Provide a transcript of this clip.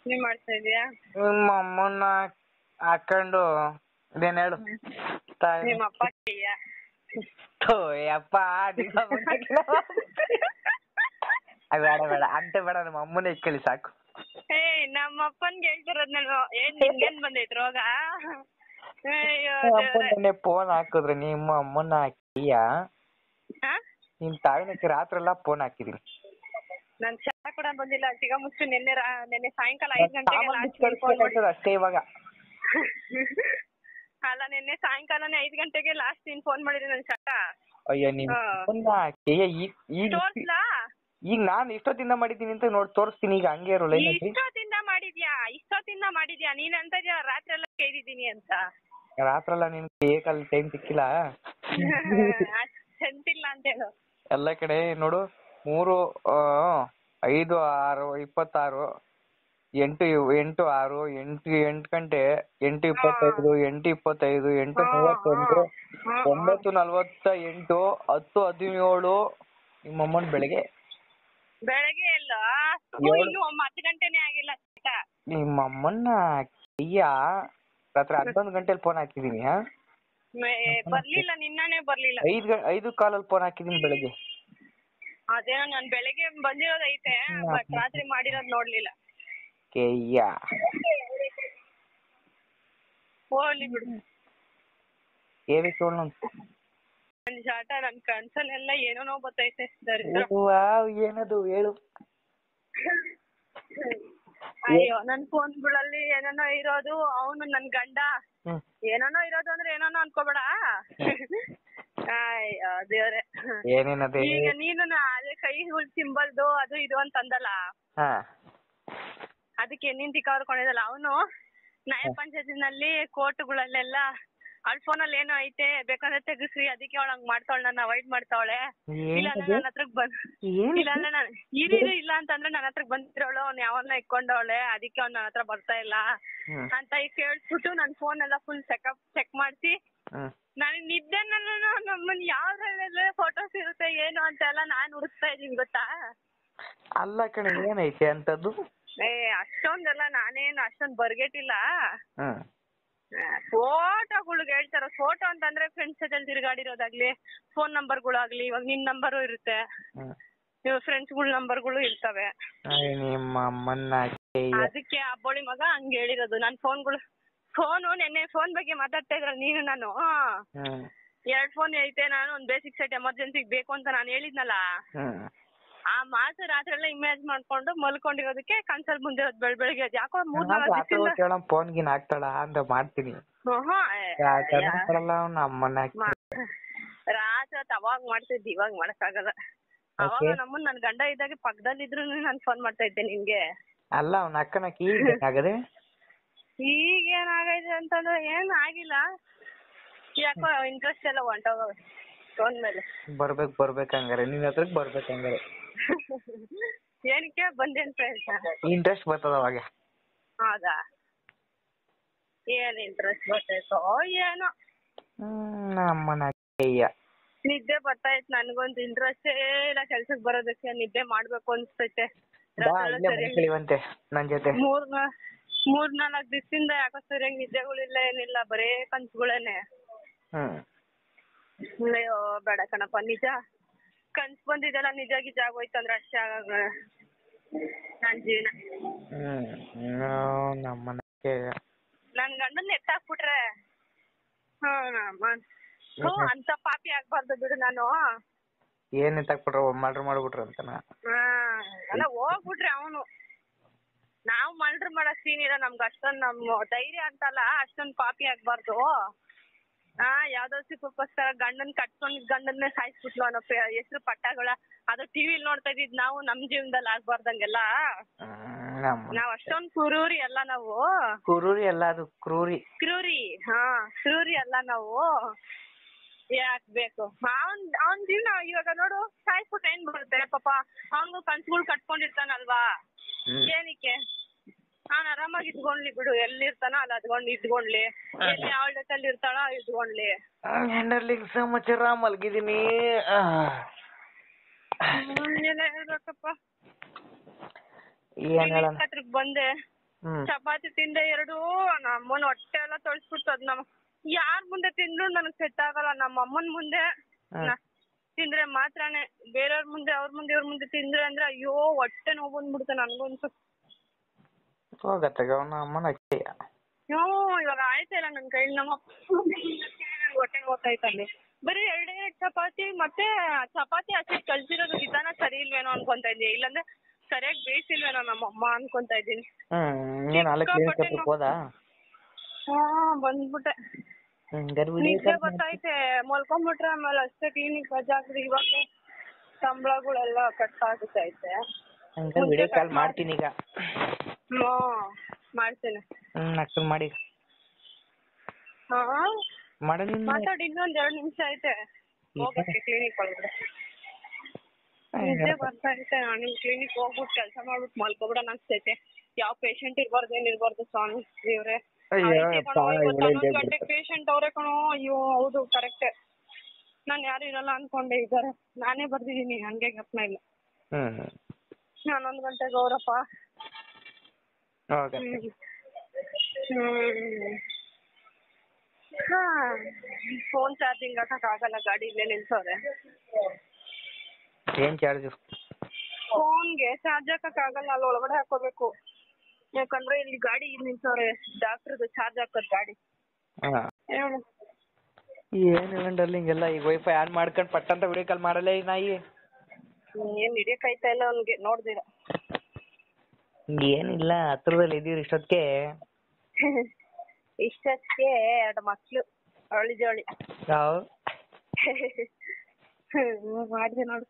ನೀನ್ ಮಾಡ್ತಾ ಇದೀಯಾ? ನಿಮ್ಮ ಅಮ್ಮನ್ನ ಹಾಕೊಂಡು ಇದೇನ್ ಹೇಳು ನಿಮ್ಮ ಅಪ್ಪ ಕೈಯ ಯಪ್ಪ ಬೇಡ ಬೇಡ ಅಂತ ಬೇಡ, ನಮ್ಮ ಅಮ್ಮನೇ ಇಕ್ಕಳಿ ಸಾಕು. ನಮ್ಮ ಅಪ್ಪನ್ಗೆ ಹೇಳ್ತಿರೋದ್ ನಾನು. ಏನ್ ನಿನ್ಗೇನ್ ಬಂದೈತ್ ರೋಗ? ಫೋನ್ ಹಾಕಿದ್ರೆ ನಿಮ್ಮ ಅಮ್ಮನ್ನ ಹಾಕಿಯ ನಿಮ್ ತಾಯಿನಕ್ಕೆ ರಾತ್ರಿ ಎಲ್ಲ ಫೋನ್ ಹಾಕಿದೀನಿ. ನನ್ ಚಾ ಕೂಡ ಬಂದಿಲ್ಲ. ಸಿಗ ಮುಚ್ಚು ನೆನ್ನೆ ಸಾಯಂಕಾಲ 5 ಗಂಟೆಗೆ ಅಷ್ಟೇ ಇವಾಗ. ಅಲ್ಲ ನೆನ್ನೆ ಸಾಯಂಕಾಲನೇ 5 ಗಂಟೆಗೆ ಲಾಸ್ಟ್ ನೀನ್ ಫೋನ್ ಮಾಡಿದ್ರೆ ನನ್ ಚಟ. ಅಯ್ಯೋ ಈಗ ನಾನು ಇಷ್ಟೊತ್ತಿಂದ ಮಾಡಿದ್ದೀನಿ ಅಂತ ನೋಡಿ ತೋರಿಸ್ತೀನಿ. ಈಗ ಹಂಗೆ ಇರೋ ಲೈನ್ ಇಷ್ಟೊತ್ತಿಂದ ಮಾಡಿದ್ಯಾ ನೀನ್ ಅಂತ ರಾತ್ರಿ ಎಲ್ಲ ಕೇಳಿದೀನಿ ಅಂತ. ರಾತ್ರೆಲ್ಲ ನಿನ್ ಏಕಲ್ಲಿ ಟೈಮ್ ಸಿಕ್ಕಿಲ್ಲ ಅಂತಿಲ್ಲ ಅಂತ ಹೇಳು. ಎಲ್ಲ ಕಡೆ ನೋಡು 3, 5, 6, 26, 8, 6, 8 ಗಂಟೆ, 8:25, 8:25, 8:31, 9:48, 10:17 ನಿಮ್ಮಮ್ಮನ ಬೆಳಗ್ಗೆ ಎಲ್ಲ ಇನ್ನು 10 ಗಂಟೆನೇ ಆಗಿಲ್ಲ. ನಿಮ್ಮಮ್ಮನ್ನ ಕೈಯ ರಾತ್ರಿ 11 ಗಂಟೆಲಿ ಫೋನ್ ಹಾಕಿದೀನಿ. ಬರ್ಲಿಲ್ಲ, ನಿನ್ನಾನೇ ಬರ್ಲಿಲ್ಲ. 5 ಕಾಲಲ್ಲಿ ಫೋನ್ ಹಾಕಿದೀನಿ ಬೆಳಗ್ಗೆ. ಅದೇನೋ ನಾನು ಬೆಳಗ್ಗೆ ಬಂದಿರೋದೈತೆ, ಬಟ್ ರಾತ್ರಿ ಮಾಡಿರೋದು ನೋಡ್ಲಿಲ್ಲ. ಕೈಯ ಹೋಗ್ಲಿ ಬಿಡು. ನನ್ ಜಾಟ ನನ್ ಕನ್ಸಲ್ಲೆಲ್ಲ ಏನೇನೋ ಬರ್ತೈತೆ. ಏನದು ಹೇಳು. ಅಯ್ಯೋ ನನ್ ಫೋನ್ಗಳಲ್ಲಿ ಏನೇನೋ ಇರೋದು, ಅವನು ನನ್ ಗಂಡ ಏನೇನೋ ಇರೋದು ಅಂದ್ರೆ ಏನೇನೋ ಅನ್ಕೋಬೇಡ. ಅಯ್ಯೋ ದೇವ್ರೆ, ಈಗ ನೀನು ಅದೇ ಕೈ ಸಿಂಬಲ್ದು ಅದು ಇದು ಅಂತ ಅಂದಲ್ಲ, ಅದಕ್ಕೆ ನಿಂತಿ ಕವರ್ಕೊಂಡಿದಲ್ಲ. ಅವನು ನ್ಯಾಯ ಪಂಚಾಯತಿನಲ್ಲಿ ಕೋರ್ಟ್ಗಳಲ್ಲೆಲ್ಲ ಅವಳ ಫೋನಲ್ಲಿ ಏನೋ ಐತೆ ಬೇಕಾದ್ರೆ ತೆಗಿಸ್ರಿ, ಅದಕ್ಕೆ ಅವಳು ಹಂಗ್ ಮಾಡ್ತಾವಳೆ, ನನ್ನ ಅವಾಯ್ಡ್ ಮಾಡ್ತಾವಳೆ. ಇಲ್ಲ ನನ್ನ ಹತ್ರಕ್ ಇಲ್ಲ ಅಂತಂದ್ರೆ ನನ್ನ ಹತ್ರಕ್ ಬಂದಿರೋಳು, ಅವ್ನು ಯಾವನ್ನ ಇಕ್ಕೊಂಡವಳೆ, ಅದಕ್ಕೆ ಅವ್ನು ನನ್ನ ಹತ್ರ ಬರ್ತಾ ಇಲ್ಲ ಅಂತ ಈಗ ಕೇಳ್ಬಿಟ್ಟು ನನ್ ಫೋನ್ ಎಲ್ಲ ಫುಲ್ ಚೆಕ್ ಮಾಡಿಸಿ, ನನಗೆ ನಿದ್ದೆ ನಮ್ಮನ್ ಯಾವ್ದ್ರಲ್ಲೆಲ್ಲ ಫೋಟೋಸ್ ಇರುತ್ತೆ ಏನು ಅಂತ ಎಲ್ಲ ನಾನ್ ಹುಡುಕ್ತಾ ಇದೀನಿ ಗೊತ್ತಾ. ಅಲ್ಲ ಕಣೆ, ಏನೈತೆ ಅಂತದ್ದು? ಅಷ್ಟೊಂದೆಲ್ಲ ನಾನೇನು ಅಷ್ಟೊಂದ್ ಬರ್ಗೆಟಿಲ್ಲ. ಫೋಟೋಗಳಿಗೆ ಹೇಳ್ತಾರ. ಫೋಟೋ ಅಂತಂದ್ರೆ ಫ್ರೆಂಡ್ಸ್ ಜೊತೆ ತಿರುಗಾಡಿರೋದಾಗ್ಲಿ, ಫೋನ್ ನಂಬರ್ಗಳಾಗ್ಲಿ, ಇವಾಗ ನಿನ್ ನಂಬರು ಇರುತ್ತೆ, ಫ್ರೆಂಡ್ಸ್ಗಳ ನಂಬರ್ಗಳು ಇರ್ತವೆ. ಅದಕ್ಕೆ ಅಬ್ಬೋಳಿ ಮಗ ಹಂಗ ಹೇಳಿರೋದು. ನನ್ ಫೋನು ನೆನ್ನೆ ಫೋನ್ ಬಗ್ಗೆ ಮಾತಾಡ್ತಾ ಇದ್ರ ನೀನು ನಾನು. 2 ಫೋನ್ ಐತೆ, ನಾನು ಒಂದ್ ಬೇಸಿಕ್ ಸೆಟ್ ಎಮರ್ಜೆನ್ಸಿಗೆ ಬೇಕು ಅಂತ ನಾನು ಹೇಳಿದ್ನಲ್ಲ, ಆ ಮಾತು ರಾತ್ರಿ ಎಲ್ಲ ಇಮೇಜ್ ಮಾಡ್ಕೊಂಡು ಮಲ್ಕೊಂಡಿರೋದಕ್ಕೆ ಕನ್ಸಲ್ ಮುಂದೆ ಬೆಳಗ್ಗೆ ಯಾಕೋ 3-4 ಫೋನ್ ಗಿನ್ ಹಾಕ್ತಾಳ ಅಂತ ಮಾಡ್ತೀನಿ. ರಾತ್ರಿ ಅವಾಗ ಮಾಡ್ತಿದ್ದೆ, ಇವಾಗ ಮಾಡಕ್ಕಾಗಲ್ಲ. ಅವಾಗ ನಮ್ಮನ್ ನನ್ ಗಂಡ ಇದ್ದಾಗ ಪಕ್ಕದಲ್ಲಿದ್ರು ನಾನು ಫೋನ್ ಮಾಡ್ತಾ ಇದ್ದೆ ನಿನ್ಗೆ. ಅಲ್ಲ ಅವ್ನ ಅಕ್ಕನಕ್ಕೆ ಈಗ ಏನಾಗೈತೆ ಅಂತಂದ್ರೆ ಏನ್ ಆಗಿಲ್ಲ, ಯಾಕೋ ಇಂಟ್ರೆಸ್ಟ್ ಎಲ್ಲ ಹೊಂಟೋಗವೆ ಫೋನ್ ಮೇಲೆ. ಬರ್ಬೇಕಂಗಾರೆ ನಿನ್ ಹತ್ರಕ್ ಬರ್ಬೇಕಂಗಾರೆ. ಏನಕ್ಕೆ ಬಂದೆ ಅಂತ ಹೇಳ್ತಾ ಇಂಟ್ರೆಸ್ಟ್ ಬರ್ತದ ಅವಾಗ. ಹೌದಾ, ಏನ್ ಇಂಟ್ರೆಸ್ಟ್ ಬರ್ತೈತೋ ಏನೋ. ನಿದ್ದೆ ಬರ್ತಾ ಇತ್ತು ನನ್ಗೊಂದು. ಇಂಟ್ರೆಸ್ಟೇ ಇಲ್ಲ ಕೆಲ್ಸಕ್ ಬರೋದಕ್ಕೆ, ನಿದ್ದೆ ಮಾಡ್ಬೇಕು ಅನ್ಸ್ತೈತೆ. ನನ್ ಜೊತೆ 3-4 ದಿವಸದಿಂದ ಯಾಕೋ ಸರಿಯಾಗಿ ನಿದ್ದೆಗಳಿಲ್ಲ, ಏನಿಲ್ಲ, ಬರೇ ಕನ್ಸುಗಳೇನೆ. ಅಯ್ಯೋ ಬೇಡ ಕಣಪ್ಪ, ನಿಜ ಕನ್ಸ್ ಬಂದಿದ್ದೆಲ್ಲ ನಿಜ ಗಿಜ ಆಗೋಯ್ತಂದ್ರೆ ಅಷ್ಟೇ ಆಗ ನನ್ ಜೀವನ. ನನ್ ಗಂಡನ್ ಎತ್ತಾಕ್ಬಿಟ್ರೆ ಅಂತ ಪಾಪಿ ಆಗ್ಬಾರ್ದು ಬಿಡು ನಾನು. ಏನ್ ಎತ್ತಾಕ್ಬಿಟ್ರ? ಮರ್ಡರ್ ಮಾಡ್ಬಿಟ್ರ ಅಂತನ? ಅಲ್ಲ ಹೋಗ್ಬಿಟ್ರೆ ಅವನು. ನಾವು ಮರ್ಡರ್ ಮಾಡಕ್ ಸೀನ್ ಇಲ್ಲ ನಮ್ಗೆ, ಅಷ್ಟೊಂದ್ ನಮ್ ಧೈರ್ಯ ಅಂತಲ್ಲ, ಅಷ್ಟೊಂದ್ ಪಾಪಿ ಆಗ್ಬಾರ್ದು. ಯಾವ್ದೋ ಸಿಕ್ಕೋಸ್ಕರ ಗಂಡನ್ ಕಟ್ಕೊಂಡಿದ್ ಗಂಡನ್ನೇ ಸಾಯಿಸ್ಬಿಟ್ಲು ಅನ್ನೋ ಹೆಸರು ಪಟ್ಟಗಳ ಅದು ಟಿವಿಲ್ ನೋಡ್ತಾ ಇದ್ದಿದ್ ನಾವು. ನಮ್ ಜೀವನದಲ್ಲಿ ಆಗ್ಬಾರ್ದಂಗೆಲ್ಲ. ನಾವ್ ಅಷ್ಟೊಂದ್ ಕ್ರೂರಿ ಅಲ್ಲ ನಾವು. ಕ್ರೂರಿ ಅಲ್ಲ, ಅದು ಕ್ರೂರಿ. ಕ್ರೂರಿ ಅಲ್ಲ ನಾವು. ಯಾಕ್ ಬೇಕು ಅವನ್ ಜೀವನ? ಇವಾಗ ನೋಡು, ಸಾಯಿಸ್ಬಿಟ್ಟು ಏನ್ ಬರುತ್ತೆ ಪಾಪ, ಅವನ್ಗೂ ಕನ್ಸುಗಳು ಕಟ್ಕೊಂಡಿರ್ತಾನಲ್ವಾ, ಏನಕ್ಕೆ? ಅವ್ನು ಆರಾಮಾಗಿ ಇದ್ಕೊಂಡ್ಲಿ ಬಿಡು, ಎಲ್ಲಿರ್ತಾನೋ ಅಲ್ಲಿ ಇದ್ಕೊಂಡ್ಲಿ, ಎಲ್ಲಿ ಅವಳ ಜೊತೆಲಿ ಇರ್ತಾಳೋ ಇದ್ಕೊಂಡ್ಲಿ. ಸಮಾಚಾರ ಮಲ್ಗಿದೀನಿ. ಹೇಳ್ಬೇಕಪ್ಪ. ಏನ್ ಹೇಳೋಣ? ಬಂದೆ ಚಪಾತಿ ತಿಂದೆ 2 ನಮ್ಮನ್ ಹೊಟ್ಟೆ ಎಲ್ಲ ತೊಳ್ಸ್ಬಿಡ್ತು ಅದ್ ಯಾರ್ ಮುಂದೆ ತಿಂದ್ರು ನನಗ್ ಸೆಟ್ ಆಗಲ್ಲ. ನಮ್ಮ ಅಮ್ಮನ್ ಮುಂದೆ ತಿಂದ್ರೆ ಮಾತ್ರನೇ, ಬೇರೆಯವ್ರ ಮುಂದೆ ಅವ್ರ ಮುಂದೆ ಇವ್ರ ಮುಂದೆ ತಿಂದ್ರೆ ಅಂದ್ರೆ ಅಯ್ಯೋ ಹೊಟ್ಟೆ ನೋವು ಬಂದ್ಬಿಡುತ್ತೆ ನನ್ಗಂತೂ. ಹೋಗತ್ತೆ ಅವನ ಅಮ್ಮನ ಅಕ್ಕಿಯ. ಇವಾಗ ಆಯ್ತಾ ಇಲ್ಲ ನನ್ ಕೈಲಿ. ನಮ್ಮ ಹೊಟ್ಟೆ ನೋವ್ತೈತಲ್ಲಿ. ಬರೀ 2 ಚಪಾತಿ ಮತ್ತೆ ಚಪಾತಿ ಹಸಿ ಕಲ್ಸಿರೋದು ವಿಧಾನ ಸರಿ ಇಲ್ವೇನೋ ಅನ್ಕೊಂತ ಇದ್ದೀನಿ. ಇಲ್ಲಾಂದ್ರೆ ಸರಿಯಾಗಿ ಬೇಯಿಸಿಲ್ವೇನೋ ನಮ್ಮಮ್ಮ ಅನ್ಕೊಂತ ಇದ್ದೀನಿ. ಬಂದ್ಬಿಟ್ಟೆ. ನಿದ್ದೆ ಗೊತ್ತೈತೆ, ಮಲ್ಕೊಂಡ್ಬಿಟ್ರೆ ಆಮೇಲೆ ಅಷ್ಟೇ ಕ್ಲಿನಿಕ್ ರಜಾ ಹಾಕಿದ್ರೆ ಇವಾಗ ಸಂಬಳಗಳೆಲ್ಲ ಕಟ್ ಆಗುತ್ತೈತೆ. ವಿಡಿಯೋ ಕಾಲ್ ಮಾಡ್ತೀನಿ ಈಗ. ಮಾಡ್ತೇನೆ. ಮಾಡಿ ಮಾತಾಡಿ, ಇನ್ನೊಂದ್ 2 ನಿಮಿಷ ಐತೆ ಹೋಗಕ್ಕೆ ಕ್ಲಿನಿಕ್ ಒಳಗಡೆ. ನಿದ್ದೆ ಬರ್ತಾ ಐತೆ. ನಿಮ್ ಕ್ಲಿನಿಕ್ ಹೋಗ್ಬಿಟ್ಟು ಕೆಲಸ ಮಾಡ್ಬಿಟ್ಟು ಮಲ್ಕೊಬಿಡೋಣ ಅನ್ಸ್ತೈತೆ. ಯಾವ ಪೇಷಂಟ್ ಇರ್ಬಾರ್ದು ಏನಿರ್ಬಾರ್ದು ಸ್ವಾಮಿ ದೇವ್ರೆ. 11 ಗಂಟೆಗೆ ಪೇಷಂಟ್ ಅವ್ರೆ ಕಣೋ. ಅಯ್ಯೋ ಹೌದು ಕರೆಕ್ಟೇ. ನಾನ್ ಯಾರು ಇರಲ್ಲ ಅನ್ಕೊಂಡೆ ಇದ್ದಾರೆ. ನಾನೇ ಬರ್ದಿದೀನಿ, ಹಂಗೆ ಜ್ಞಾಪನ ಇಲ್ಲ. 11 ಗಂಟೆಗೆ ಅವರಪ್ಪ. ಫೋನ್ ಚಾರ್ಜಿಂಗ್ ಹಾಕಕ್ ಆಗಲ್ಲ, ಗಾಡಿ ಇಲ್ಲೇ ನಿಲ್ಸವ್ರೆ. ಏನ್ ಚಾರ್ಜ್? ಫೋನ್ಗೆ ಚಾರ್ಜ್ ಹಾಕಕ್ ಆಗಲ್ಲ, ಅಲ್ಲಿ ಒಳಗಡೆ ಹಾಕೋಬೇಕು. ಯಾಕಂದ್ರೆ ಇಲ್ಲಿ ಗಾಡಿ ನಿಲ್ಸವ್ರೆ, ಡಾಕ್ಟರ್ದು ಚಾರ್ಜ್ ಹಾಕೋದ್ ಗಾಡಿ. ಏನಿಲ್ಲ ಡರ್ಲಿಂಗ್ ಎಲ್ಲ ಈಗ ವೈಫೈ ಆನ್ ಮಾಡ್ಕೊಂಡ್ ಪಟ್ಟಂತ ವಿಡಿಯೋ ಕಾಲ್ ಮಾಡಲ್ಲ ಈ ನಾಯಿ. ಏನ್ ಹಿಡಿಯಕಾಯ್ತಾ ಇಲ್ಲ ಅವ್ನಿಗೆ ನೋಡ್ದಿರ. ಏನಿಲ್ಲ, ಹತ್ರದಲ್ಲಿ ಇದೀರಿ ಇಷ್ಟೊತ್ತಿಗೆ. ಇಷ್ಟಕ್ಕೆ 2 ಮಕ್ಳು ಅವಳಿ ಜೋಳಿ. ಯಾವ ಮಾಡಿದೆ ನೋಡು.